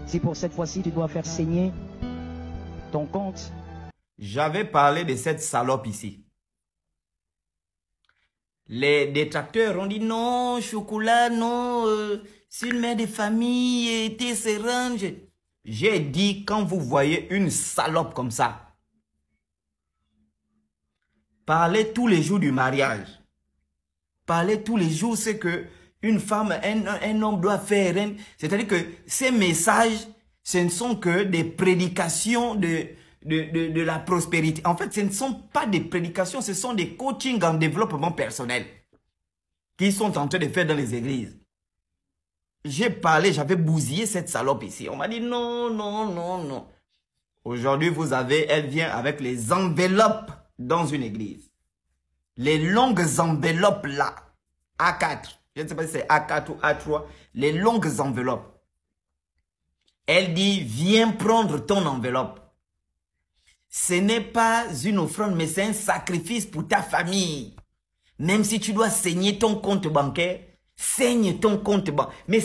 Si pour cette fois-ci, tu dois faire saigner ton compte. J'avais parlé de cette salope ici. Les détracteurs ont dit non, chocolat, non, c'est une mère de famille, était sereine. J'ai dit, quand vous voyez une salope comme ça, parlez tous les jours du mariage. Parler tous les jours, c'est que une femme, un homme doit faire. C'est-à-dire que ces messages, ce ne sont que des prédications de la prospérité. En fait, ce ne sont pas des prédications, ce sont des coachings en développement personnel qui sont en train de faire dans les églises. J'ai parlé, j'avais bousillé cette salope ici. On m'a dit non, non, non, non. Aujourd'hui, vous avez, elle vient avec les enveloppes dans une église. Les longues enveloppes là, A4, je ne sais pas si c'est A4 ou A3, les longues enveloppes. Elle dit, viens prendre ton enveloppe. Ce n'est pas une offrande, mais c'est un sacrifice pour ta famille. Même si tu dois saigner ton compte bancaire, saigne ton compte bancaire. Mais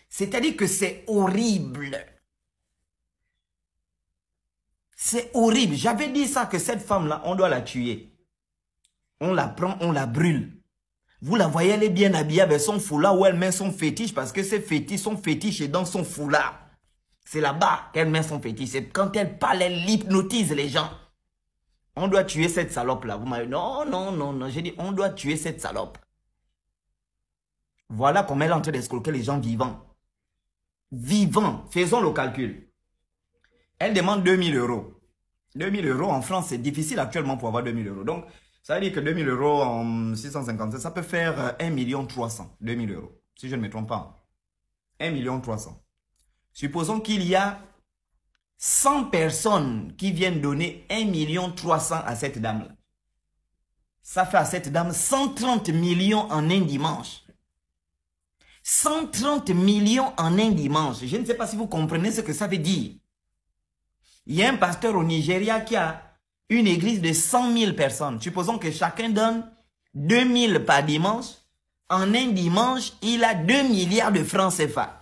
c'est-à-dire que c'est horrible. C'est horrible. J'avais dit ça, que cette femme-là, on doit la tuer. On la prend, on la brûle. Vous la voyez, elle est bien habillée avec son foulard où elle met son fétiche parce que ses fétiches, son fétiche est dans son foulard. C'est là-bas qu'elle met son fétiche. C'est quand elle parle, elle hypnotise les gens. On doit tuer cette salope-là. Vous m'avez dit, non, non, non, non. J'ai dit, on doit tuer cette salope. Voilà comment elle est en train d'escroquer les gens vivants. Vivants. Faisons le calcul. Elle demande 2000 euros. 2000 euros en France, c'est difficile actuellement pour avoir 2000 euros. Donc, ça veut dire que 2000 euros en 657, ça peut faire 1 300 000. 2000 euros, si je ne me trompe pas. 1 300 000. Supposons qu'il y a 100 personnes qui viennent donner 1 300 000 à cette dame-là. Ça fait à cette dame 130 millions en un dimanche. 130 millions en un dimanche. Je ne sais pas si vous comprenez ce que ça veut dire. Il y a un pasteur au Nigeria qui a une église de 100 000 personnes. Supposons que chacun donne 2000 par dimanche. En un dimanche, il a 2 milliards de francs CFA.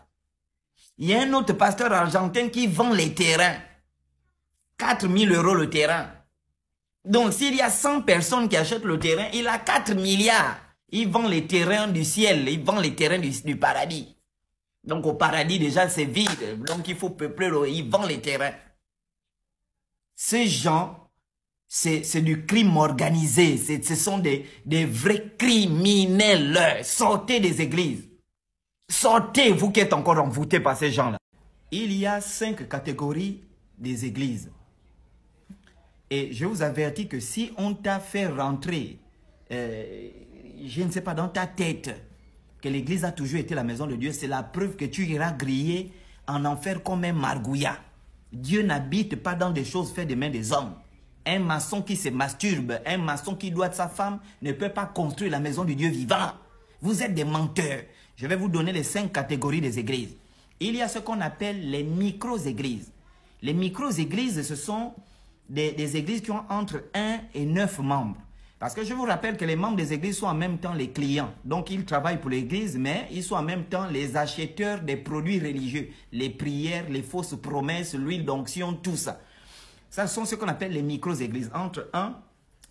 Il y a un autre pasteur argentin qui vend les terrains. 4 000 euros le terrain. Donc, s'il y a 100 personnes qui achètent le terrain, il a 4 milliards. Il vend les terrains du ciel, il vend les terrains du paradis. Donc, au paradis, déjà, c'est vide. Donc, il faut peupler, il vend les terrains. Ces gens... C'est du crime organisé. Ce sont des vrais criminels. Sortez des églises. Sortez, vous qui êtes encore envoûtés par ces gens-là. Il y a 5 catégories des églises. Et je vous avertis que si on t'a fait rentrer, je ne sais pas, dans ta tête, que l'église a toujours été la maison de Dieu, c'est la preuve que tu iras griller en enfer comme un margouillat. Dieu n'habite pas dans des choses faites des mains des hommes. Un maçon qui se masturbe, un maçon qui doit de sa femme, ne peut pas construire la maison du Dieu vivant. Vous êtes des menteurs. Je vais vous donner les 5 catégories des églises. Il y a ce qu'on appelle les micro-églises. Les micro-églises, ce sont des églises qui ont entre 1 et 9 membres. Parce que je vous rappelle que les membres des églises sont en même temps les clients. Donc, ils travaillent pour l'église, mais ils sont en même temps les acheteurs des produits religieux. Les prières, les fausses promesses, l'huile d'onction, tout ça. Ça sont ce qu'on appelle les micro-églises, entre 1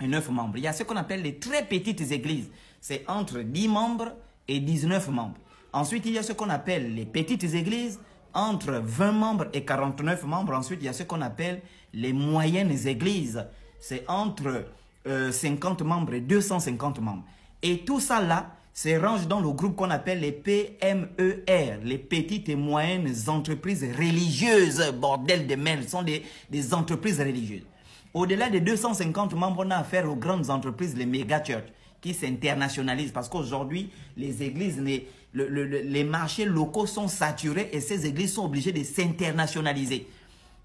et 9 membres. Il y a ce qu'on appelle les très petites églises. C'est entre 10 membres et 19 membres. Ensuite, il y a ce qu'on appelle les petites églises, entre 20 membres et 49 membres. Ensuite, il y a ce qu'on appelle les moyennes églises. C'est entre 50 membres et 250 membres. Et tout ça là, se range dans le groupe qu'on appelle les PMER, les petites et moyennes entreprises religieuses. Bordel de merde, ce sont des entreprises religieuses. Au-delà des 250 membres, on a affaire aux grandes entreprises, les méga-churches, qui s'internationalisent. Parce qu'aujourd'hui, les églises, les marchés locaux sont saturés et ces églises sont obligées de s'internationaliser.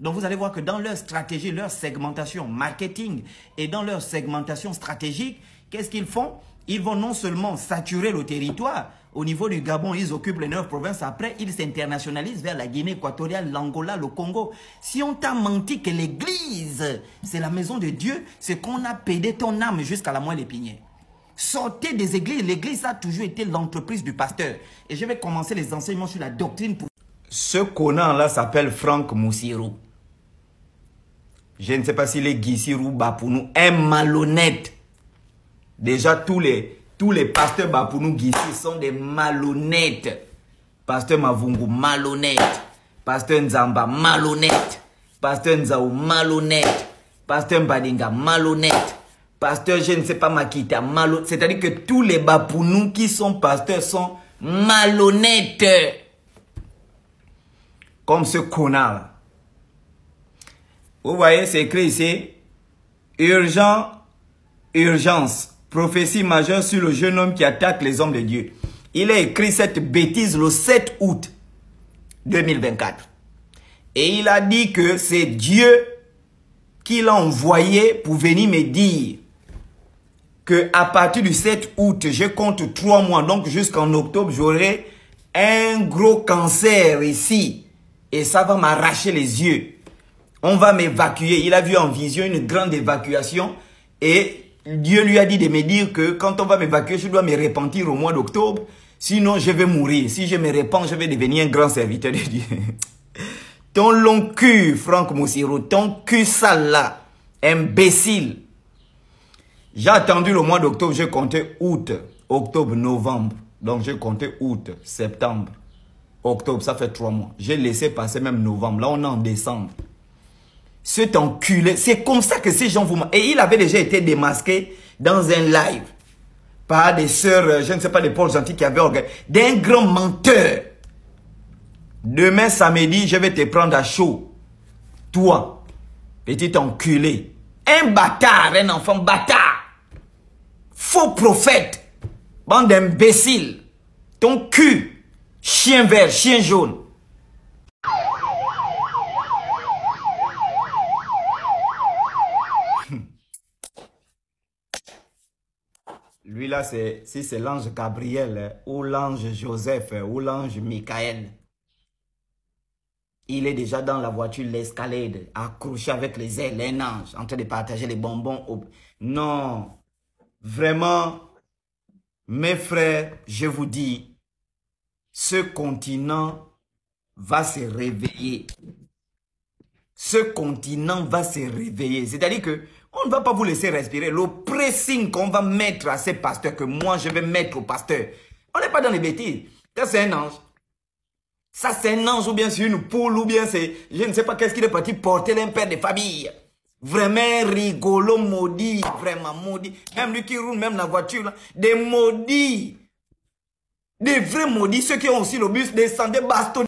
Donc vous allez voir que dans leur stratégie, leur segmentation marketing et dans leur segmentation stratégique, qu'est-ce qu'ils font? Ils vont non seulement saturer le territoire, au niveau du Gabon, ils occupent les 9 provinces, après ils s'internationalisent vers la Guinée équatoriale, l'Angola, le Congo. Si on t'a menti que l'église, c'est la maison de Dieu, c'est qu'on a pédé ton âme jusqu'à la moelle épinière. Sortez des églises, l'église a toujours été l'entreprise du pasteur. Et je vais commencer les enseignements sur la doctrine pour... Ce connard-là s'appelle Franck Moussirou. Je ne sais pas s'il est Guissirou Bapounou. Un malhonnête. Déjà, tous les pasteurs Bapounou Guissi sont des malhonnêtes. Pasteur Mavungu, malhonnête. Pasteur Nzamba, malhonnête. Pasteur Nzaou, malhonnête. Pasteur Mbadinga, malhonnête. Pasteur, je ne sais pas, Makita, malhonnête. C'est-à-dire que tous les Bapounou qui sont pasteurs sont malhonnêtes. Comme ce connard. Vous voyez, c'est écrit ici. Urgence. Prophétie majeure sur le jeune homme qui attaque les hommes de Dieu. Il a écrit cette bêtise le 7 août 2024. Et il a dit que c'est Dieu qui l'a envoyé pour venir me dire que à partir du 7 août, je compte 3 mois. Donc jusqu'en octobre, j'aurai un gros cancer ici. Et ça va m'arracher les yeux. On va m'évacuer. Il a vu en vision une grande évacuation. Et Dieu lui a dit de me dire que quand on va m'évacuer, je dois me repentir au mois d'octobre. Sinon, je vais mourir. Si je me repens, je vais devenir un grand serviteur de Dieu. Ton long cul, Franck Moussirou, ton cul sale là, imbécile. J'ai attendu le mois d'octobre, j'ai compté août, octobre, novembre. Donc j'ai compté août, septembre, octobre, ça fait 3 mois. J'ai laissé passer même novembre. Là, on est en décembre. Cet enculé, c'est comme ça que ces gens vous... Et il avait déjà été démasqué dans un live par des sœurs, je ne sais pas, des Paul Gentil qui avaient organisé, d'un grand menteur. Demain samedi, je vais te prendre à chaud. Toi, petit enculé. Un bâtard, un enfant bâtard. Faux prophète. Bande d'imbéciles. Ton cul. Chien vert, chien jaune. Lui là, si c'est l'ange Gabriel ou l'ange Joseph ou l'ange Michael. Il est déjà dans la voiture, l'escalade, accroché avec les ailes, un ange, en train de partager les bonbons. Non, vraiment, mes frères, je vous dis, ce continent va se réveiller. Ce continent va se réveiller. C'est-à-dire que on ne va pas vous laisser respirer. Le pressing qu'on va mettre à ces pasteurs, que moi je vais mettre aux pasteurs, on n'est pas dans les bêtises. Ça c'est un ange. Ça c'est un ange ou bien c'est une poule ou bien c'est... Je ne sais pas qu'est-ce qu'il est parti porter un père de famille. Vraiment rigolo, maudit. Vraiment maudit. Même lui qui roule même la voiture là. Des maudits. Des vrais maudits. Ceux qui ont aussi le bus descendez baston.